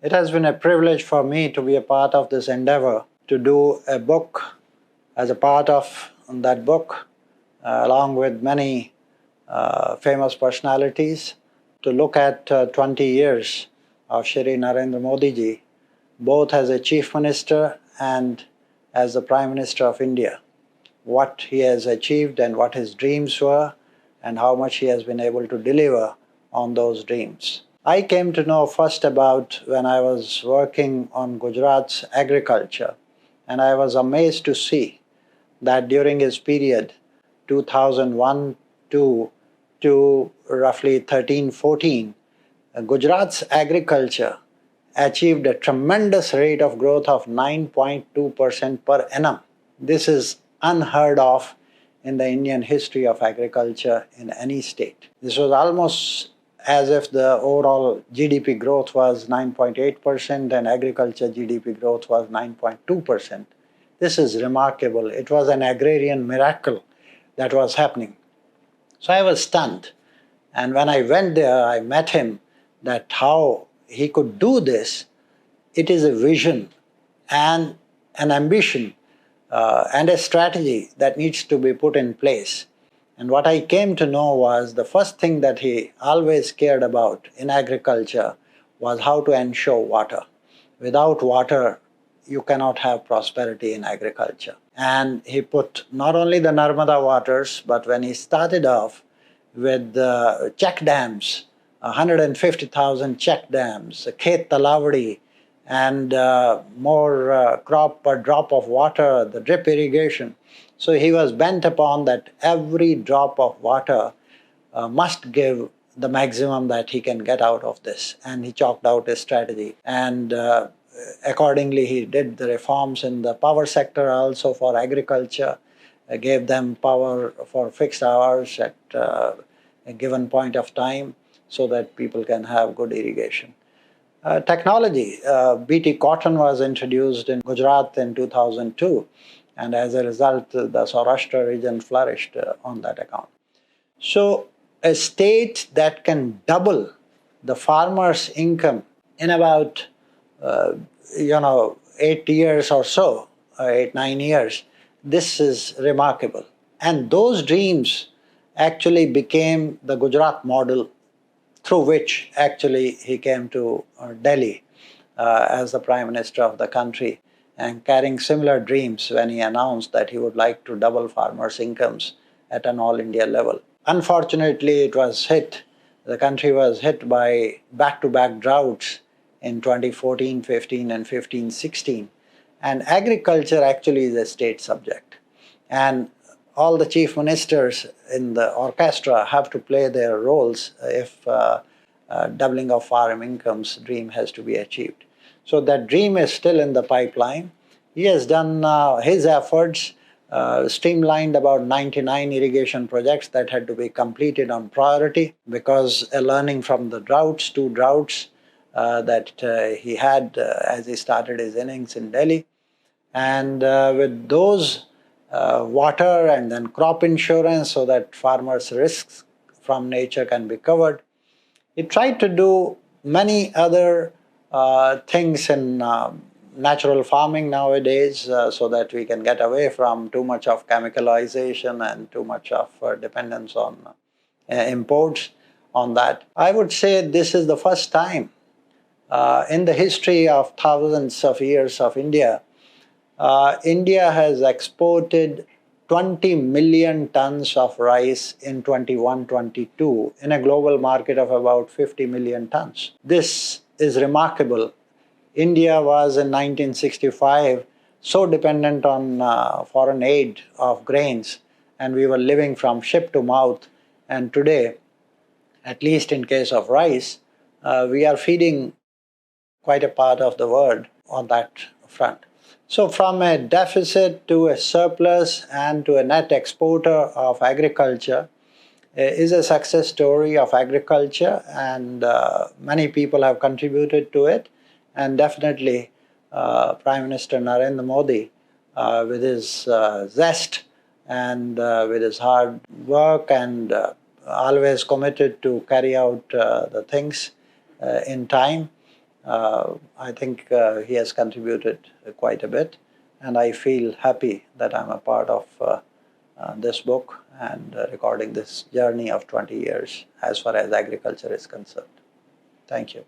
It has been a privilege for me to be a part of this endeavor, to do a book as a part of that book, along with many famous personalities, to look at 20 years of Shri Narendra Modi ji, both as a Chief Minister and as the Prime Minister of India, what he has achieved and what his dreams were, and how much he has been able to deliver on those dreams. I came to know first about when I was working on Gujarat's agriculture, and I was amazed to see that during his period, 2001 to roughly 13-14, Gujarat's agriculture achieved a tremendous rate of growth of 9.2% per annum. This is unheard of in the Indian history of agriculture in any state. This was almost as if the overall GDP growth was 9.8% and agriculture GDP growth was 9.2%. This is remarkable. It was an agrarian miracle that was happening. So I was stunned. And when I went there, I met him, that how he could do this. It is a vision and an ambition and a strategy that needs to be put in place. And what I came to know was the first thing that he always cared about in agriculture was how to ensure water. Without water, you cannot have prosperity in agriculture. And he put not only the Narmada waters, but when he started off with the check dams, 150,000 check dams, Khet Talavadi, and more crop per drop of water, the drip irrigation. So he was bent upon that every drop of water must give the maximum that he can get out of this. And he chalked out a strategy. And accordingly, he did the reforms in the power sector also for agriculture, gave them power for fixed hours at a given point of time so that people can have good irrigation. Technology, BT cotton was introduced in Gujarat in 2002. And as a result, the Saurashtra region flourished on that account. So a state that can double the farmer's income in about 8 years or so, 8-9 years, this is remarkable. And those dreams actually became the Gujarat model through which actually he came to Delhi as the Prime Minister of the country, and carrying similar dreams when he announced that he would like to double farmers' incomes at an all-India level. Unfortunately, it was hit, the country was hit by back-to-back droughts in 2014-15 and 15-16. And agriculture actually is a state subject. And all the chief ministers in the orchestra have to play their roles if doubling of farm incomes dream has to be achieved. So that dream is still in the pipeline. He has done his efforts, streamlined about 99 irrigation projects that had to be completed on priority because a learning from the two droughts that he had as he started his innings in Delhi. And with those water and then crop insurance so that farmers' risks from nature can be covered. He tried to do many other things in natural farming nowadays so that we can get away from too much of chemicalization and too much of dependence on imports on that. I would say this is the first time in the history of thousands of years of India, India has exported 20 million tons of rice in 21-22 in a global market of about 50 million tons. This is remarkable. India was in 1965 so dependent on foreign aid of grains, and we were living from ship to mouth. And today, at least in case of rice, we are feeding quite a part of the world on that front. So from a deficit to a surplus and to a net exporter of agriculture is a success story of agriculture, and many people have contributed to it. And definitely Prime Minister Narendra Modi, with his zest and with his hard work and always committed to carry out the things in time, I think he has contributed quite a bit, and I feel happy that I'm a part of this book and recording this journey of 20 years as far as agriculture is concerned. Thank you.